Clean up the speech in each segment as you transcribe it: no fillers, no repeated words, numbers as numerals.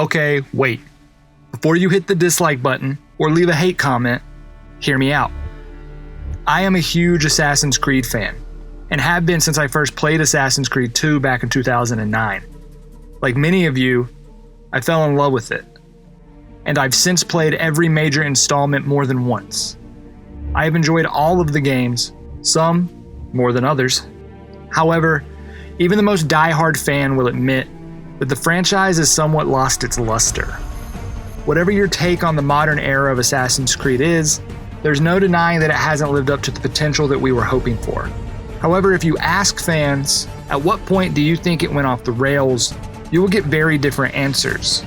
Okay, wait. Before you hit the dislike button or leave a hate comment, hear me out. I am a huge Assassin's Creed fan, and have been since I first played Assassin's Creed 2 back in 2009. Like many of you, I fell in love with it, and I've since played every major installment more than once. I have enjoyed all of the games, some more than others. However, even the most die-hard fan will admit that the franchise has somewhat lost its luster. Whatever your take on the modern era of Assassin's Creed is, there's no denying that it hasn't lived up to the potential that we were hoping for. However, if you ask fans, at what point do you think it went off the rails, you will get very different answers.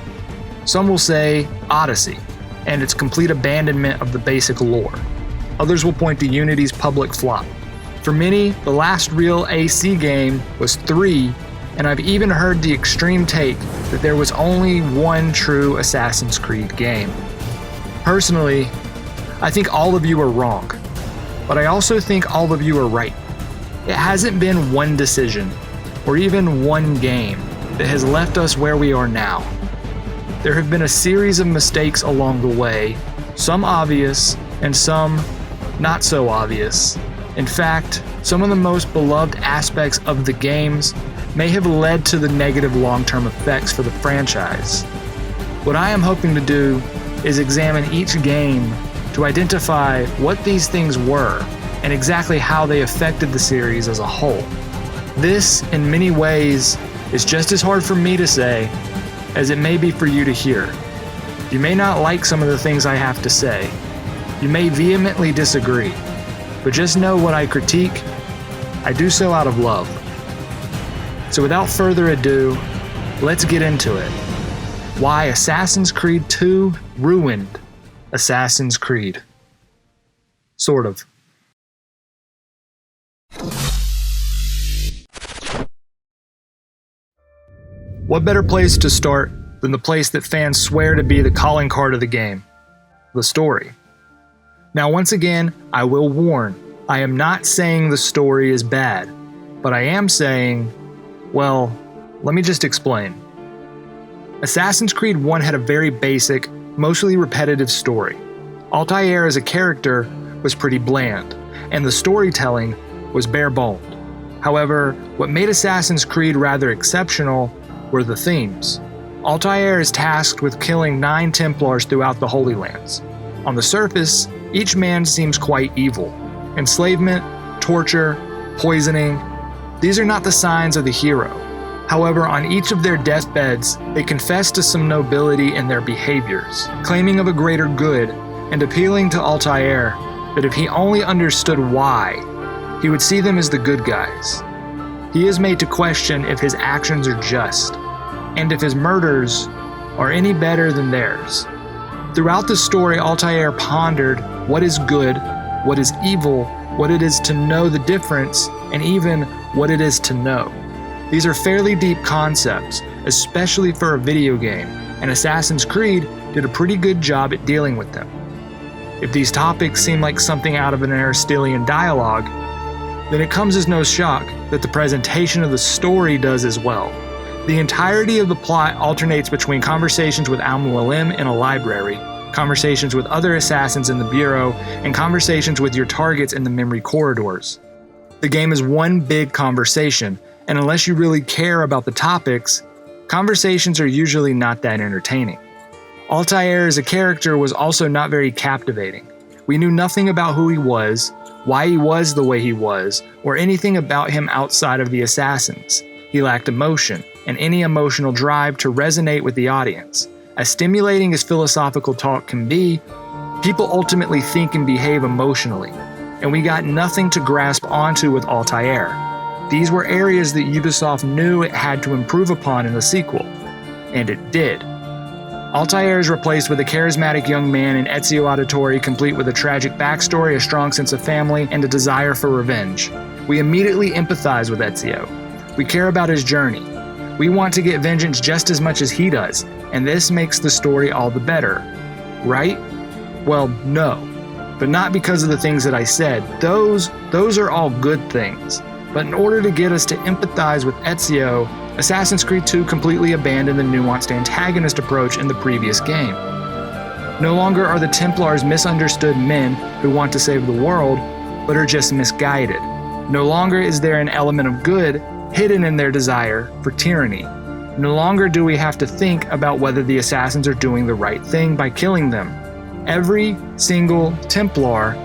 Some will say Odyssey, and its complete abandonment of the basic lore. Others will point to Unity's public flop. For many, the last real AC game was 3, and I've even heard the extreme take that there was only one true Assassin's Creed game. Personally, I think all of you are wrong, but I also think all of you are right. It hasn't been one decision, or even one game, that has left us where we are now. There have been a series of mistakes along the way, some obvious and some not so obvious. In fact, some of the most beloved aspects of the games may have led to the negative long-term effects for the franchise. What I am hoping to do is examine each game to identify what these things were and exactly how they affected the series as a whole. This, in many ways, is just as hard for me to say as it may be for you to hear. You may not like some of the things I have to say. You may vehemently disagree, but just know what I critique, I do so out of love. So without further ado, let's get into it. Why Assassin's Creed 2 ruined Assassin's Creed. Sort of. What better place to start than the place that fans swear to be the calling card of the game, the story. Now once again, I will warn, I am not saying the story is bad, but I am saying, well, let me just explain. Assassin's Creed 1 had a very basic, mostly repetitive story. Altair as a character was pretty bland, and the storytelling was bare-boned. However, what made Assassin's Creed rather exceptional were the themes. Altair is tasked with killing 9 Templars throughout the Holy Lands. On the surface, each man seems quite evil. Enslavement, torture, poisoning, these are not the signs of the hero. However, on each of their deathbeds, they confess to some nobility in their behaviors, claiming of a greater good, and appealing to Altair that if he only understood why, he would see them as the good guys. He is made to question if his actions are just, and if his murders are any better than theirs. Throughout the story, Altair pondered what is good, what is evil, what it is to know the difference, and even what it is to know. These are fairly deep concepts, especially for a video game, and Assassin's Creed did a pretty good job at dealing with them. If these topics seem like something out of an Aristotelian dialogue, then it comes as no shock that the presentation of the story does as well. The entirety of the plot alternates between conversations with Al-Mualim in a library, conversations with other assassins in the Bureau, and conversations with your targets in the memory corridors. The game is one big conversation, and unless you really care about the topics, conversations are usually not that entertaining. Altair as a character was also not very captivating. We knew nothing about who he was, why he was the way he was, or anything about him outside of the assassins. He lacked emotion, and any emotional drive to resonate with the audience. As stimulating as philosophical talk can be, people ultimately think and behave emotionally, and we got nothing to grasp onto with Altair. These were areas that Ubisoft knew it had to improve upon in the sequel, and it did. Altair is replaced with a charismatic young man in Ezio Auditore, complete with a tragic backstory, a strong sense of family, and a desire for revenge. We immediately empathize with Ezio. We care about his journey. We want to get vengeance just as much as he does, and this makes the story all the better. Right? Well, no. But not because of the things that I said. Those are all good things. But in order to get us to empathize with Ezio, Assassin's Creed 2 completely abandoned the nuanced antagonist approach in the previous game. No longer are the Templars misunderstood men who want to save the world, but are just misguided. No longer is there an element of good hidden in their desire for tyranny. No longer do we have to think about whether the assassins are doing the right thing by killing them. Every single Templar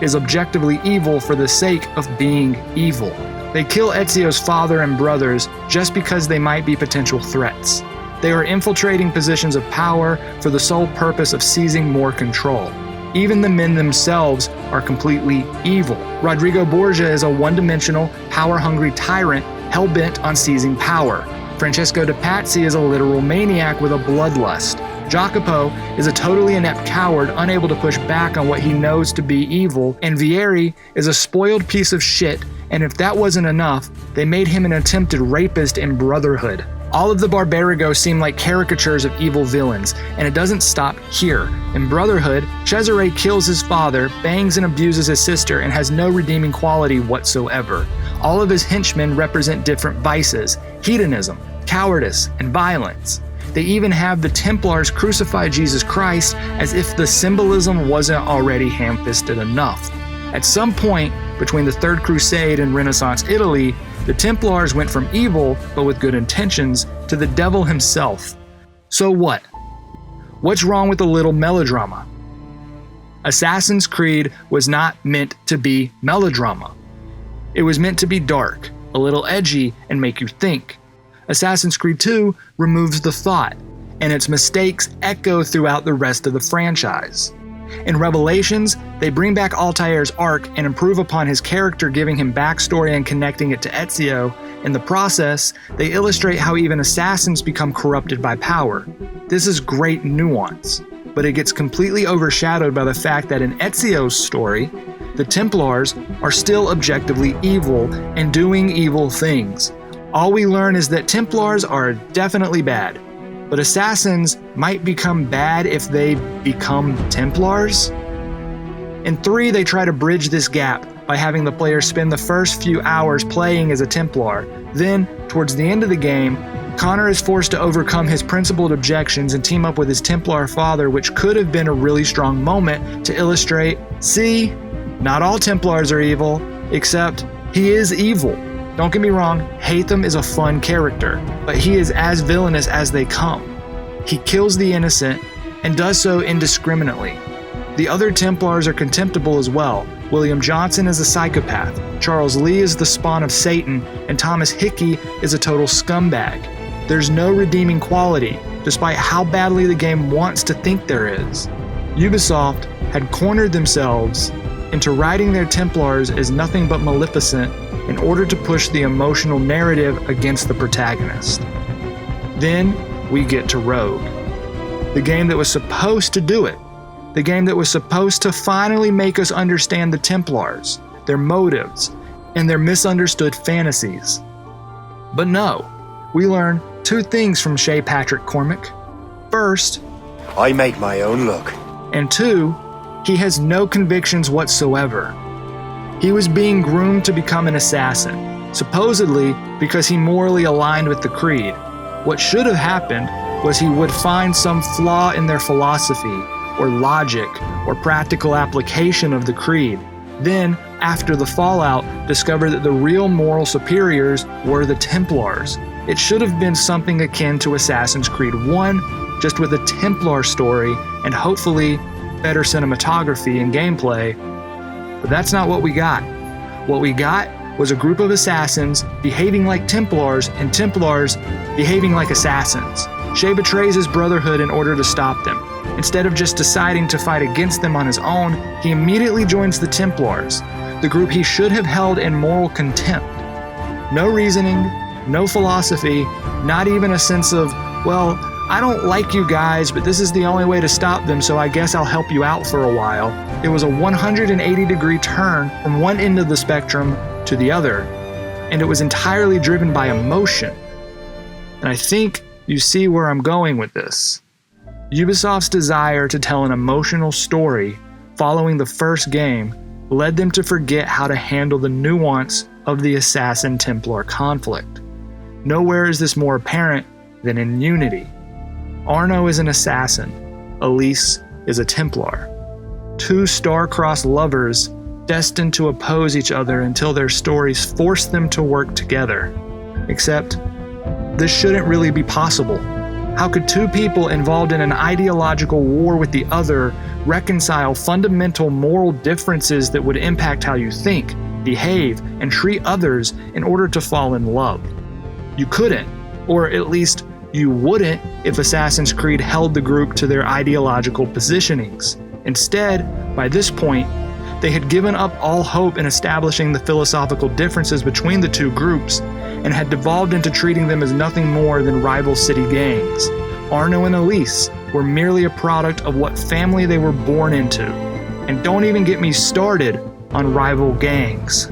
is objectively evil for the sake of being evil. They kill Ezio's father and brothers just because they might be potential threats. They are infiltrating positions of power for the sole purpose of seizing more control. Even the men themselves are completely evil. Rodrigo Borgia is a one-dimensional, power-hungry tyrant hell-bent on seizing power. Francesco de Pazzi is a literal maniac with a bloodlust. Jacopo is a totally inept coward unable to push back on what he knows to be evil, and Vieri is a spoiled piece of shit, and if that wasn't enough, they made him an attempted rapist in Brotherhood. All of the Barbarigo seem like caricatures of evil villains, and it doesn't stop here. In Brotherhood, Cesare kills his father, bangs and abuses his sister, and has no redeeming quality whatsoever. All of his henchmen represent different vices: hedonism, cowardice, and violence. They even have the Templars crucify Jesus Christ as if the symbolism wasn't already ham-fisted enough. At some point between the Third Crusade and Renaissance Italy, the Templars went from evil, but with good intentions, to the devil himself. So what? What's wrong with a little melodrama? Assassin's Creed was not meant to be melodrama. It was meant to be dark, a little edgy, and make you think. Assassin's Creed 2 removes the thought, and its mistakes echo throughout the rest of the franchise. In Revelations, they bring back Altair's arc and improve upon his character, giving him backstory and connecting it to Ezio. In the process, they illustrate how even assassins become corrupted by power. This is great nuance, but it gets completely overshadowed by the fact that in Ezio's story, the Templars are still objectively evil and doing evil things. All we learn is that Templars are definitely bad, but assassins might become bad if they become Templars. In 3, they try to bridge this gap by having the player spend the first few hours playing as a Templar. Then, towards the end of the game, Connor is forced to overcome his principled objections and team up with his Templar father, which could have been a really strong moment to illustrate, see, not all Templars are evil, except he is evil. Don't get me wrong, Haytham is a fun character, but he is as villainous as they come. He kills the innocent and does so indiscriminately. The other Templars are contemptible as well. William Johnson is a psychopath, Charles Lee is the spawn of Satan, and Thomas Hickey is a total scumbag. There's no redeeming quality, despite how badly the game wants to think there is. Ubisoft had cornered themselves into writing their Templars as nothing but maleficent in order to push the emotional narrative against the protagonist. Then we get to Rogue, the game that was supposed to do it, the game that was supposed to finally make us understand the Templars, their motives, and their misunderstood fantasies. But no, we learn 2 things from Shay Patrick Cormac. First, I make my own luck. And 2, he has no convictions whatsoever. He was being groomed to become an assassin, supposedly because he morally aligned with the Creed. What should have happened was he would find some flaw in their philosophy, or logic, or practical application of the Creed. Then, after the fallout, discover that the real moral superiors were the Templars. It should have been something akin to Assassin's Creed 1, just with a Templar story and hopefully better cinematography and gameplay. But that's not what we got. What we got was a group of assassins behaving like Templars and Templars behaving like assassins. Shay betrays his Brotherhood in order to stop them. Instead of just deciding to fight against them on his own, he immediately joins the Templars, the group he should have held in moral contempt. No reasoning, no philosophy, not even a sense of, well, I don't like you guys, but this is the only way to stop them, so I guess I'll help you out for a while. It was a 180-degree turn from one end of the spectrum to the other, and it was entirely driven by emotion. And I think you see where I'm going with this. Ubisoft's desire to tell an emotional story following the first game led them to forget how to handle the nuance of the Assassin-Templar conflict. Nowhere is this more apparent than in Unity. Arno is an assassin, Elise is a Templar. Two star-crossed lovers destined to oppose each other until their stories force them to work together. Except, this shouldn't really be possible. How could two people involved in an ideological war with the other reconcile fundamental moral differences that would impact how you think, behave, and treat others in order to fall in love? You couldn't, or at least you wouldn't if Assassin's Creed held the group to their ideological positionings. Instead, by this point, they had given up all hope in establishing the philosophical differences between the two groups and had devolved into treating them as nothing more than rival city gangs. Arno and Elise were merely a product of what family they were born into. And don't even get me started on rival gangs.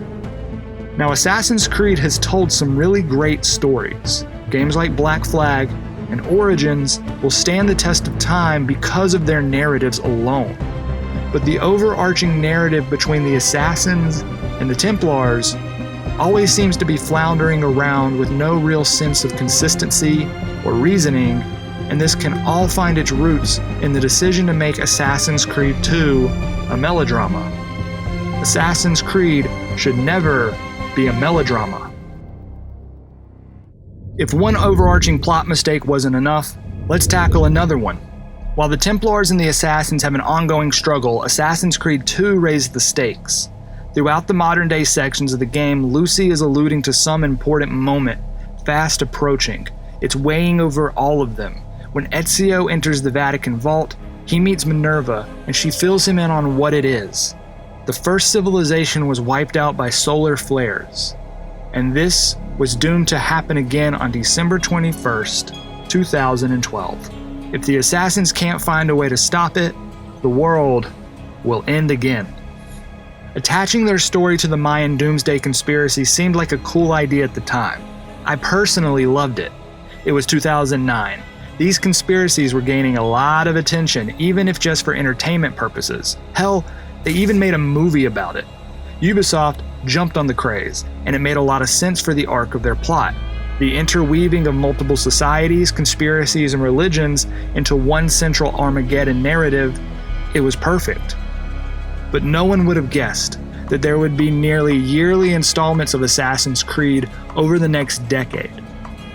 Now, Assassin's Creed has told some really great stories. Games like Black Flag and Origins will stand the test of time because of their narratives alone. But the overarching narrative between the Assassins and the Templars always seems to be floundering around with no real sense of consistency or reasoning, and this can all find its roots in the decision to make Assassin's Creed 2 a melodrama. Assassin's Creed should never be a melodrama. If one overarching plot mistake wasn't enough, let's tackle another one. While the Templars and the Assassins have an ongoing struggle, Assassin's Creed 2 raised the stakes. Throughout the modern-day sections of the game, Lucy is alluding to some important moment, fast approaching. It's weighing over all of them. When Ezio enters the Vatican vault, he meets Minerva, and she fills him in on what it is. The first civilization was wiped out by solar flares, and this was doomed to happen again on December 21st, 2012. If the Assassins can't find a way to stop it, the world will end again. Attaching their story to the Mayan Doomsday conspiracy seemed like a cool idea at the time. I personally loved it. It was 2009. These conspiracies were gaining a lot of attention, even if just for entertainment purposes. Hell, they even made a movie about it. Ubisoft jumped on the craze, and it made a lot of sense for the arc of their plot. The interweaving of multiple societies, conspiracies, and religions into one central Armageddon narrative, it was perfect. But no one would have guessed that there would be nearly yearly installments of Assassin's Creed over the next decade.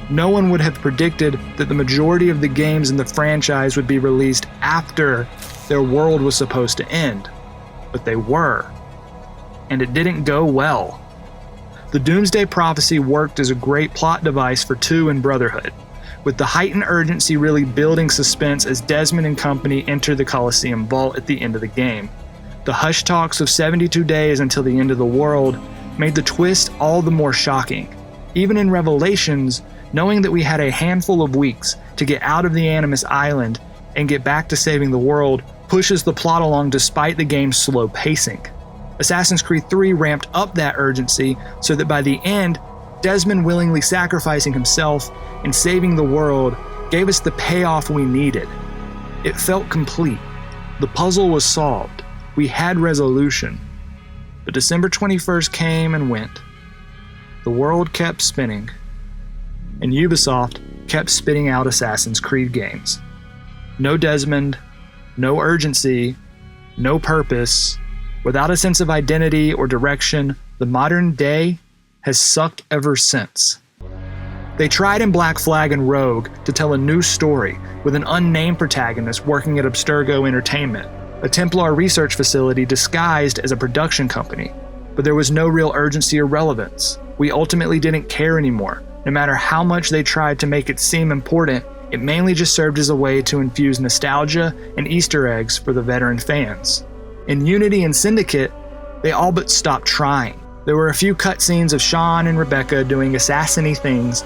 No one would have predicted that the majority of the games in the franchise would be released after their world was supposed to end. But they were. And it didn't go well. The Doomsday Prophecy worked as a great plot device for 2 and Brotherhood, with the heightened urgency really building suspense as Desmond and company enter the Colosseum vault at the end of the game. The hush talks of 72 days until the end of the world made the twist all the more shocking. Even in Revelations, knowing that we had a handful of weeks to get out of the Animus Island and get back to saving the world pushes the plot along despite the game's slow pacing. Assassin's Creed 3 ramped up that urgency so that by the end, Desmond willingly sacrificing himself and saving the world gave us the payoff we needed. It felt complete. The puzzle was solved. We had resolution. But December 21st came and went. The world kept spinning. And Ubisoft kept spitting out Assassin's Creed games. No Desmond, no urgency, no purpose. Without a sense of identity or direction, the modern day has sucked ever since. They tried in Black Flag and Rogue to tell a new story with an unnamed protagonist working at Abstergo Entertainment, a Templar research facility disguised as a production company. But there was no real urgency or relevance. We ultimately didn't care anymore. No matter how much they tried to make it seem important, it mainly just served as a way to infuse nostalgia and Easter eggs for the veteran fans. In Unity and Syndicate, they all but stopped trying. There were a few cutscenes of Sean and Rebecca doing assassin-y things,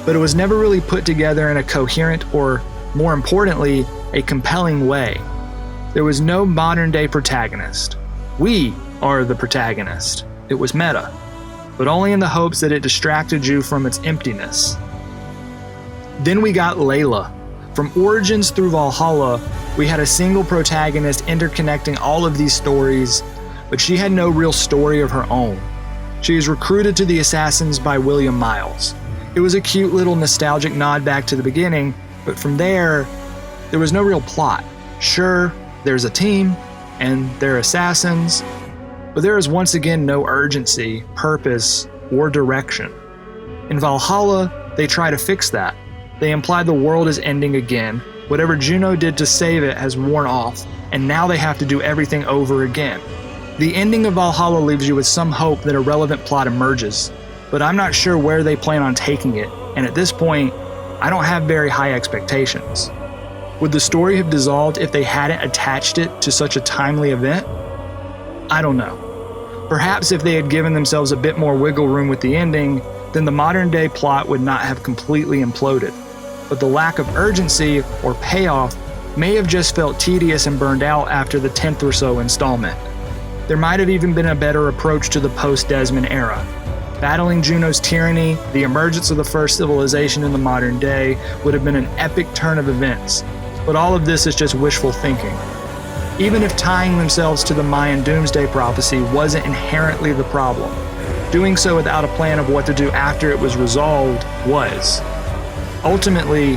but it was never really put together in a coherent or, more importantly, a compelling way. There was no modern-day protagonist. We are the protagonist. It was meta, but only in the hopes that it distracted you from its emptiness. Then we got Layla. From Origins through Valhalla, we had a single protagonist interconnecting all of these stories, but she had no real story of her own. She is recruited to the Assassins by William Miles. It was a cute little nostalgic nod back to the beginning, but from there was no real plot. Sure, there's a team, and they're assassins, but there is once again no urgency, purpose, or direction. In Valhalla, they try to fix that. They imply the world is ending again, whatever Juno did to save it has worn off, and now they have to do everything over again. The ending of Valhalla leaves you with some hope that a relevant plot emerges, but I'm not sure where they plan on taking it, and at this point, I don't have very high expectations. Would the story have dissolved if they hadn't attached it to such a timely event? I don't know. Perhaps if they had given themselves a bit more wiggle room with the ending, then the modern day plot would not have completely imploded. But the lack of urgency or payoff may have just felt tedious and burned out after the 10th or so installment. There might have even been a better approach to the post-Desmond era. Battling Juno's tyranny, the emergence of the first civilization in the modern day, would have been an epic turn of events. But all of this is just wishful thinking. Even if tying themselves to the Mayan Doomsday prophecy wasn't inherently the problem, doing so without a plan of what to do after it was resolved was. Ultimately,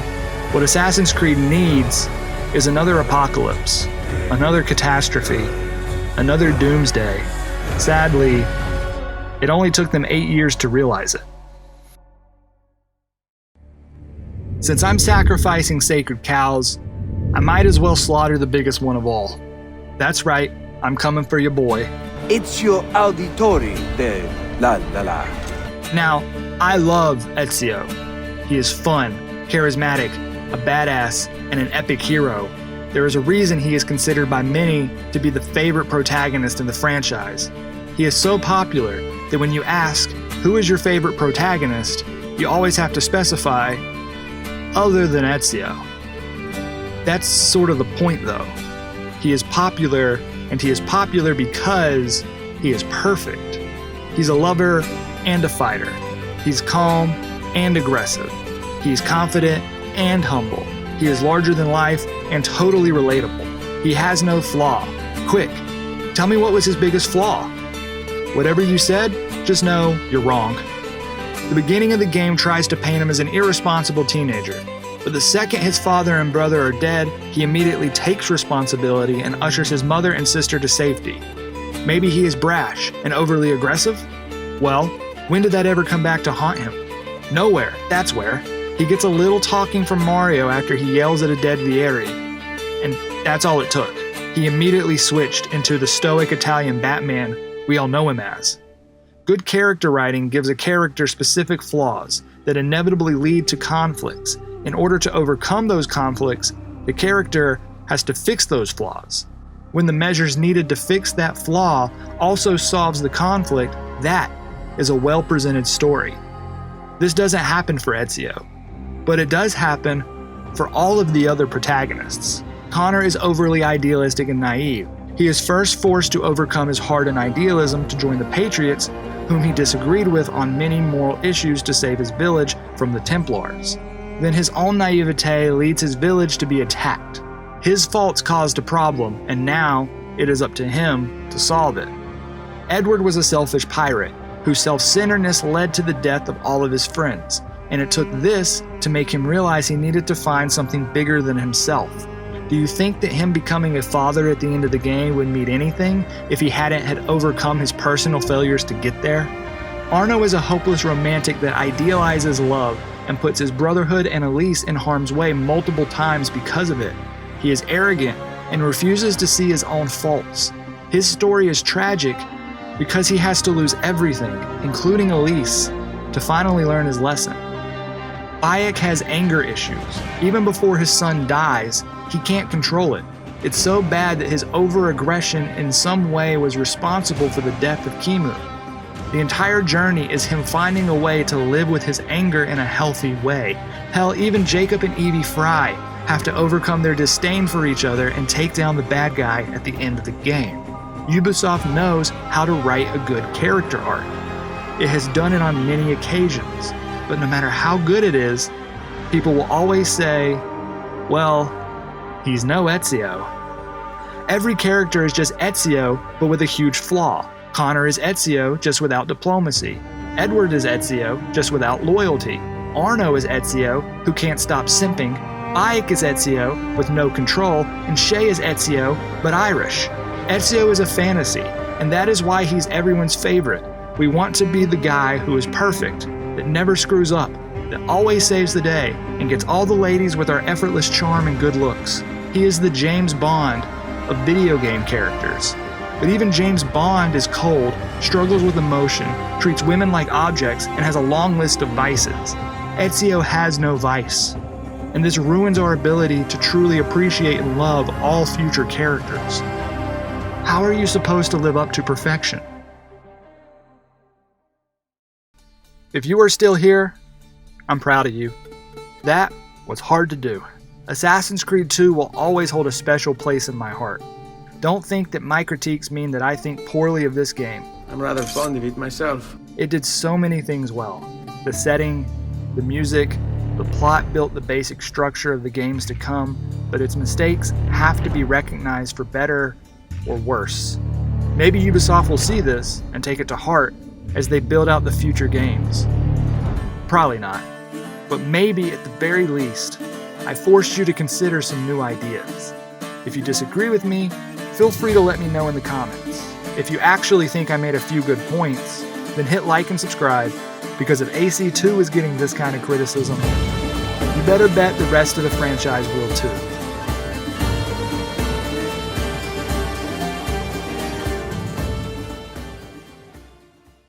what Assassin's Creed needs is another apocalypse, another catastrophe, another Doomsday. Sadly, it only took them 8 years to realize it. Since I'm sacrificing sacred cows, I might as well slaughter the biggest one of all. That's right, I'm coming for your boy. It's your auditori de la la la. Now, I love Ezio. He is fun, charismatic, a badass, and an epic hero. There is a reason he is considered by many to be the favorite protagonist in the franchise. He is so popular that when you ask, who is your favorite protagonist, you always have to specify, other than Ezio. That's sort of the point though. He is popular, and he is popular because he is perfect. He's a lover and a fighter. He's calm and aggressive. He's confident and humble. He is larger than life and totally relatable. He has no flaw. Quick, tell me what was his biggest flaw? Whatever you said, just know you're wrong. The beginning of the game tries to paint him as an irresponsible teenager, but the second his father and brother are dead, he immediately takes responsibility and ushers his mother and sister to safety. Maybe he is brash and overly aggressive? Well, when did that ever come back to haunt him? Nowhere, that's where. He gets a little talking from Mario after he yells at a dead Vieri, and that's all it took. He immediately switched into the stoic Italian Batman we all know him as. Good character writing gives a character specific flaws that inevitably lead to conflicts. In order to overcome those conflicts, the character has to fix those flaws. When the measures needed to fix that flaw also solves the conflict, that is a well-presented story. This doesn't happen for Ezio, but it does happen for all of the other protagonists. Connor is overly idealistic and naive. He is first forced to overcome his hardened idealism to join the Patriots, whom he disagreed with on many moral issues to save his village from the Templars. Then his own naivete leads his village to be attacked. His faults caused a problem, and now it is up to him to solve it. Edward was a selfish pirate, whose self-centeredness led to the death of all of his friends, and it took this to make him realize he needed to find something bigger than himself. Do you think that him becoming a father at the end of the game would mean anything if he hadn't had overcome his personal failures to get there? Arno is a hopeless romantic that idealizes love and puts his Brotherhood and Elise in harm's way multiple times because of it. He is arrogant and refuses to see his own faults. His story is tragic because he has to lose everything, including Elise, to finally learn his lesson. Bayek has anger issues. Even before his son dies, he can't control it. It's so bad that his over-aggression in some way was responsible for the death of Kimu. The entire journey is him finding a way to live with his anger in a healthy way. Hell, even Jacob and Evie Fry have to overcome their disdain for each other and take down the bad guy at the end of the game. Ubisoft knows how to write a good character arc. It has done it on many occasions, but no matter how good it is, people will always say, well, he's no Ezio. Every character is just Ezio, but with a huge flaw. Connor is Ezio, just without diplomacy. Edward is Ezio, just without loyalty. Arno is Ezio, who can't stop simping. Ike is Ezio, with no control. And Shay is Ezio, but Irish. Ezio is a fantasy, and that is why he's everyone's favorite. We want to be the guy who is perfect, that never screws up, that always saves the day, and gets all the ladies with our effortless charm and good looks. He is the James Bond of video game characters. But even James Bond is cold, struggles with emotion, treats women like objects, and has a long list of vices. Ezio has no vice. And this ruins our ability to truly appreciate and love all future characters. How are you supposed to live up to perfection? If you are still here, I'm proud of you. That was hard to do. Assassin's Creed 2 will always hold a special place in my heart. Don't think that my critiques mean that I think poorly of this game. I'm rather fond of it myself. It did so many things well. The setting, the music, the plot built the basic structure of the games to come, but its mistakes have to be recognized for better or worse. Maybe Ubisoft will see this and take it to heart as they build out the future games. Probably not. But maybe at the very least, I forced you to consider some new ideas. If you disagree with me, feel free to let me know in the comments. If you actually think I made a few good points, then hit like and subscribe, because if AC2 is getting this kind of criticism, you better bet the rest of the franchise will too.